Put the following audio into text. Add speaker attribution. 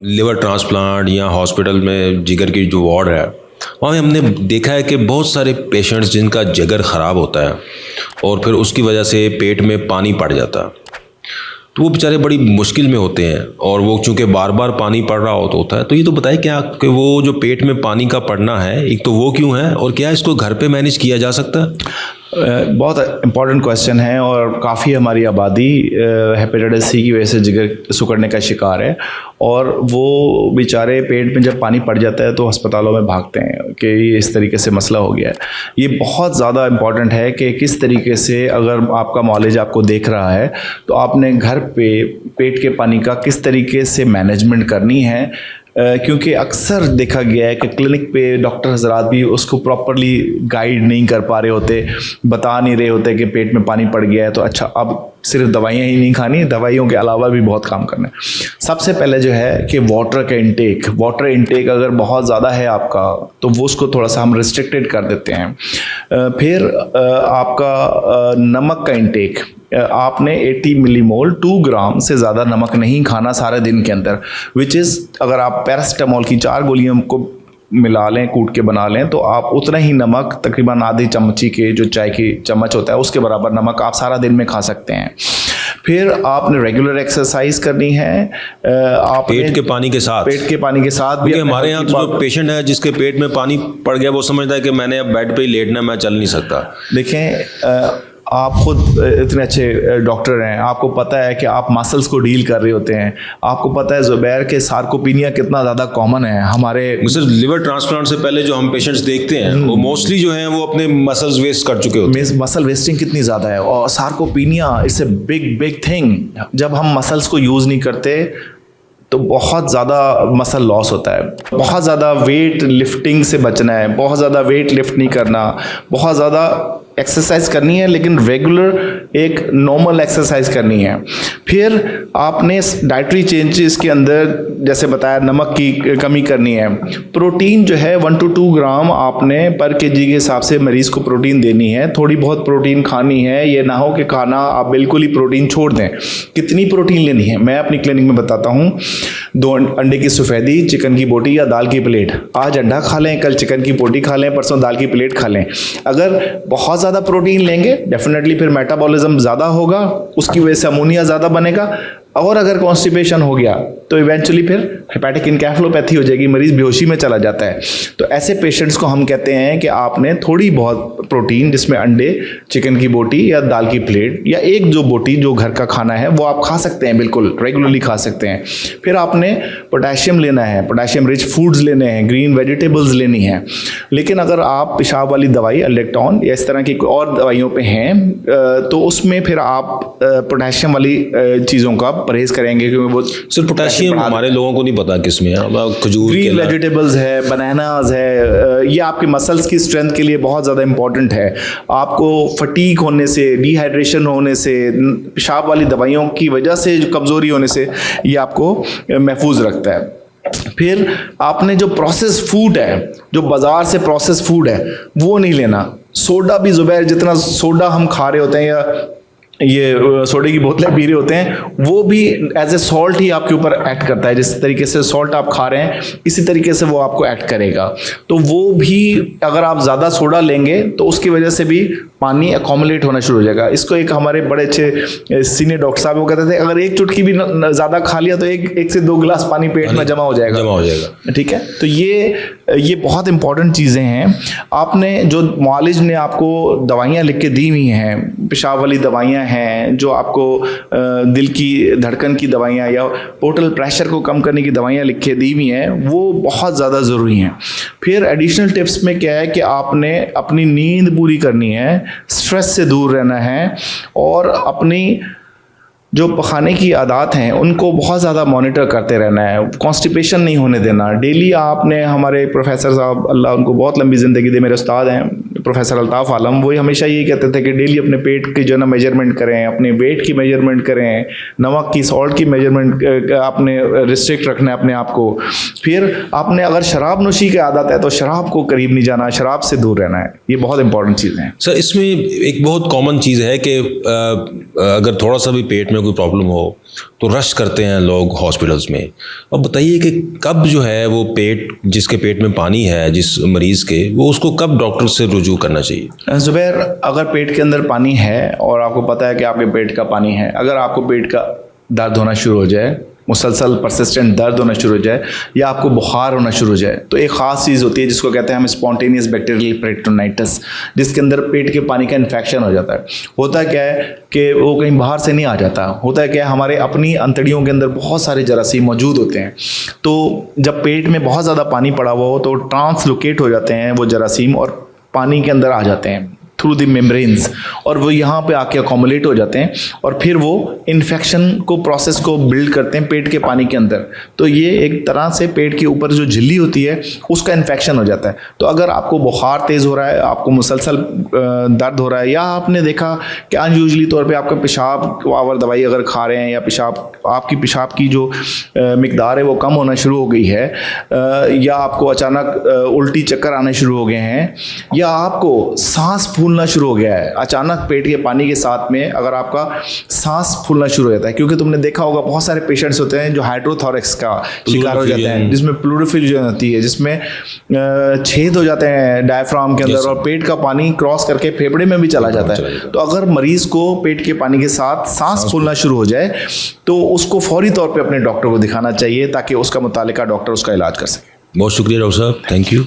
Speaker 1: Liver transplant या hospital में जिगर की जो वार्ड है, वहाँ हमने देखा है कि बहुत सारे पेशेंट्स जिनका जिगर ख़राब होता है और फिर उसकी वजह से पेट में पानी पड़ जाता है, तो वो बेचारे बड़ी मुश्किल में होते हैं। और वो चूँकि बार बार पानी पड़ रहा होता है, तो ये तो बताए क्या कि वो जो पेट में पानी का पड़ना है, एक तो वो क्यों है और क्या इसको घर पे मैनेज किया जा सकता है?
Speaker 2: बहुत इम्पॉर्टेंट क्वेश्चन है। और काफ़ी हमारी आबादी हेपेटाइटिस सी की वजह से जिगर सिकुड़ने का शिकार है, और वो बेचारे पेट में जब पानी पड़ जाता है तो अस्पतालों में भागते हैं कि ये इस तरीके से मसला हो गया है। ये बहुत ज़्यादा इम्पॉर्टेंट है कि किस तरीके से, अगर आपका मॉलेज आपको देख रहा है, तो आपने घर पे पेट के पानी का किस तरीके से मैनेजमेंट करनी है। क्योंकि अक्सर देखा गया है कि क्लिनिक पे डॉक्टर हजरात भी उसको प्रॉपरली गाइड नहीं कर पा रहे होते, बता नहीं रहे होते कि पेट में पानी पड़ गया है तो अच्छा अब सिर्फ दवाइयाँ ही नहीं खानी, दवाइयों के अलावा भी बहुत काम करना है। सबसे पहले जो है कि वाटर इनटेक अगर बहुत ज़्यादा है आपका, तो वो उसको थोड़ा सा हम रिस्ट्रिक्टेड कर देते हैं। फिर आपका नमक का इनटेक, आपने 80 मिलीमोल 2 ग्राम से ज़्यादा नमक नहीं खाना सारे दिन के अंदर, विच इज़ अगर आप पैरासिटामोल की 4 गोलियों को मिला लें, कूट के बना लें, तो आप उतना ही नमक, तकरीबन आधी चम्मची के जो चाय की चम्मच होता है उसके बराबर नमक आप सारा दिन में खा सकते हैं। फिर आपने रेगुलर एक्सरसाइज करनी है। आप
Speaker 1: पेट के पानी के साथ
Speaker 2: भी।
Speaker 1: हमारे यहाँ तो जो पेशेंट है जिसके पेट में पानी पड़ गया, वो समझता है कि मैंने अब बेड पे ही लेटना, मैं चल नहीं सकता।
Speaker 2: देखें, आप खुद इतने अच्छे डॉक्टर हैं, आपको पता है कि आप मसल्स को डील कर रहे होते हैं। आपको पता है ज़ुबैर के सार्कोपीनिया कितना ज़्यादा कॉमन है हमारे।
Speaker 1: सिर्फ लिवर ट्रांसप्लांट से पहले जो हम पेशेंट्स देखते हैं वो मोस्टली जो हैं वो अपने मसल्स वेस्ट कर चुके होते हैं।
Speaker 2: मसल वेस्टिंग कितनी ज़्यादा है, और sarcopenia it's a big thing. जब हम मसल्स को यूज़ नहीं करते तो बहुत ज़्यादा मसल लॉस होता है। बहुत ज़्यादा वेट लिफ्टिंग से बचना है, बहुत ज़्यादा वेट लिफ्ट नहीं करना, बहुत ज़्यादा एक्सरसाइज करनी है, लेकिन रेगुलर एक नॉर्मल एक्सरसाइज करनी है। फिर आपने डाइटरी चेंजेस के अंदर जैसे बताया नमक की कमी करनी है। प्रोटीन जो है 1 to 2 ग्राम आपने पर केजी के हिसाब से मरीज़ को प्रोटीन देनी है। थोड़ी बहुत प्रोटीन खानी है, ये ना हो कि खाना आप बिल्कुल ही प्रोटीन छोड़ दें। कितनी प्रोटीन लेनी है मैं अपनी क्लिनिक में बताता हूँ। 2 अंडे की सफ़ेदी, चिकन की बोटी या दाल की प्लेट। आज अंडा खा लें, कल चिकन की बोटी खा लें, परसों दाल की प्लेट खा लें। अगर बहुत ज़्यादा प्रोटीन लेंगे डेफिनेटली फिर मेटाबॉलिज्म ज़्यादा होगा, उसकी वजह से अमोनिया ज़्यादा बनेगा, और अगर कॉन्स्टिपेशन हो गया तो इवेंचुअली फिर हेपेटिक इनकेफेलोपैथी हो जाएगी, मरीज़ बेहोशी में चला जाता है। तो ऐसे पेशेंट्स को हम कहते हैं कि आपने थोड़ी बहुत प्रोटीन, जिसमें अंडे, चिकन की बोटी या दाल की प्लेट या एक जो बोटी जो घर का खाना है वो आप खा सकते हैं, बिल्कुल रेगुलरली खा सकते हैं। फिर आपने पोटेशियम लेना है, पोटेशियम रिच फूड्स लेने हैं, ग्रीन वेजिटेबल्स लेनी है। लेकिन अगर आप पेशाब वाली दवाई अल्लेक्टॉन या इस तरह की कोई और दवाइयों पे हैं तो उसमें फिर आप पोटेशियम वाली चीज़ों का परहेज करेंगे, क्योंकि वो
Speaker 1: सिर्फ पोटेशियम हमारे लोगों को नहीं पता किसमें है। खजूर,
Speaker 2: ग्रीन वेजिटेबल्स है, बनानाज है, ये आपके मसल्स की स्ट्रेंथ के लिए बहुत ज़्यादा इंपॉर्टेंट है। आपको फटीग होने से, डिहाइड्रेशन होने से, पेशाब वाली दवाइयों की वजह से जो कमज़ोरी होने से ये आपको महफूज रखता है। फिर आपने जो प्रोसेस फूड है, जो बाज़ार से प्रोसेस फूड है, वो नहीं लेना। सोडा भी ज़ुबैर, जितना सोडा हम खा रहे होते हैं या ये सोडे की बोतलें पी रहे होते हैं, वो भी एज ए सॉल्ट ही आपके ऊपर एक्ट करता है। जिस तरीके से सॉल्ट आप खा रहे हैं इसी तरीके से वो आपको एक्ट करेगा। तो वो भी अगर आप ज़्यादा सोडा लेंगे तो उसकी वजह से भी पानी अकोमुलेट होना शुरू हो जाएगा। इसको एक हमारे बड़े अच्छे सीनियर डॉक्टर साहब वो कहते थे, अगर एक चुटकी भी ज़्यादा खा लिया तो एक से 2 गिलास पानी पेट में जमा हो जाएगा। ठीक है, तो ये बहुत इंपॉर्टेंट चीज़ें हैं। आपने जो मुआलिज ने आपको दवाइयाँ लिख के दी हुई हैं, पेशाब वाली दवाइयाँ हैं, जो आपको दिल की धड़कन की दवाइयाँ या पोर्टल प्रेशर को कम करने की दवाइयाँ लिख के दी हुई हैं, वो बहुत ज़्यादा ज़रूरी हैं। फिर एडिशनल टिप्स में क्या है कि आपने अपनी नींद पूरी करनी है, स्ट्रेस से दूर रहना है, और अपनी जो पखाने की आदत हैं उनको बहुत ज़्यादा मॉनिटर करते रहना है। कॉन्स्टिपेशन नहीं होने देना। डेली आपने, हमारे प्रोफेसर साहब, अल्लाह उनको बहुत लंबी ज़िंदगी दे, मेरे उस्ताद हैं, प्रोफेसर अल्ताफ़ आलम, वो हमेशा यही कहते थे कि डेली अपने पेट की जो है ना मेजरमेंट करें, अपने वेट की मेजरमेंट करें, नमक की, सॉल्ट की मेजरमेंट आपने रिस्ट्रिक्ट रखना है अपने आप को। फिर आपने अगर शराब नोशी की आदत है तो शराब को करीब नहीं जाना, शराब से दूर रहना है। ये बहुत इंपॉर्टेंट चीज़ें हैं।
Speaker 1: सर, इसमें एक बहुत कॉमन चीज़ है कि अगर थोड़ा सा भी पेट में कोई प्रॉब्लम हो तो रश करते हैं लोग हॉस्पिटल्स में। अब बताइए कि कब जो है वो पेट, जिसके पेट में पानी है जिस मरीज़ के, वो उसको कब डॉक्टर से रुजू करना चाहिए?
Speaker 2: ज़ुबैर, अगर पेट के अंदर पानी है और आपको पता है कि आपके पेट का पानी है, अगर आपको पेट का दर्द होना शुरू हो जाए, मुसलसल परसिस्टेंट दर्द होना शुरू हो जाए, या आपको बुखार होना शुरू हो जाए, तो एक ख़ास चीज़ होती है जिसको कहते हैं हम स्पॉन्टेनियस बैक्टीरियल पेरिटोनाइटिस, जिसके अंदर पेट के पानी का इन्फेक्शन हो जाता है। होता क्या है कि वो कहीं बाहर से नहीं आ जाता, होता है क्या है, हमारे अपनी अंतड़ियों के अंदर बहुत सारे जरासीम मौजूद होते हैं। तो जब पेट में बहुत ज़्यादा पानी पड़ा हुआ हो तो ट्रांसलोकेट हो जाते हैं वो जरासीम और पानी के अंदर आ जाते हैं थ्रू द मेम्ब्रेन्स, और वो यहाँ पे आके अकोमोलेट हो जाते हैं और फिर वो इन्फेक्शन को, प्रोसेस को बिल्ड करते हैं पेट के पानी के अंदर। तो ये एक तरह से पेट के ऊपर जो झिल्ली होती है उसका इन्फेक्शन हो जाता है। तो अगर आपको बुखार तेज़ हो रहा है, आपको मुसलसल दर्द हो रहा है, या आपने देखा कि अनयूजली तौर पे आपका पेशाब आवर दवाई अगर खा रहे हैं, या आपकी पेशाब की जो मिकदार है वो कम होना शुरू हो गई है, या आपको अचानक उल्टी चक्कर आने शुरू हो गए हैं, या आपको सांस फूलना शुरू हो गया है अचानक पेट के पानी के साथ में, अगर आपका सांस फूलना शुरू हो जाता है, क्योंकि तुमने देखा होगा बहुत सारे पेशेंट्स होते हैं जो हाइड्रोथोरैक्स का शिकार हो जाते हैं, जिसमें प्लूरोफिलिजन होती है, जिसमें छेद हो जाते हैं डायफ्राम के अंदर, और पेट का पानी क्रॉस करके फेफड़े में भी चला जाता है। तो अगर मरीज को पेट के पानी के साथ सांस फूलना शुरू हो जाए तो उसको फौरी तौर पे अपने डॉक्टर को दिखाना चाहिए ताकि उसका मुतालिका डॉक्टर उसका इलाज कर सके।
Speaker 1: बहुत शुक्रिया डॉक्टर साहब, थैंक यू।